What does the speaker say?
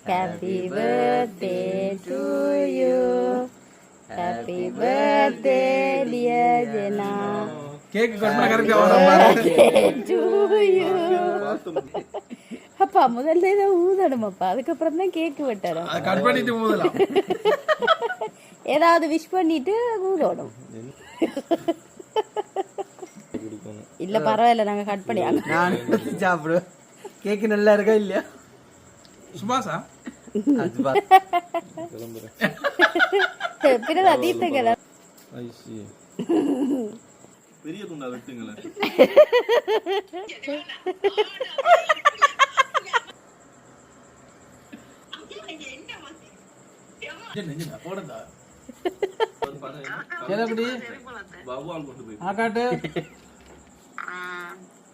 Happy birthday to you. Happy birthday dear Jena. Cake cut பண்ண கரெக்ட்டா to you. அப்பா முதல்ல இதை ஊதணுமாப்பா, அதுக்கப்புறம் தான் கேக்கு வெட்டணும். கட் பண்ணிட்டு ஊதலாம். ஏதாவது விஷ் பண்ணிட்டு ஊதணும். இல்ல பரவாயில்ல, நாங்க கட் பண்ணி நான் சாப்பிடுவேன். கேக் நல்லா இருக்கா இல்லையா? சுபாஷா பிறகு அதீத்தங்கள பெரிய துண்டா வெட்டுங்களே. பாபு ஆள் கொண்டு போய் ஆகாட்டு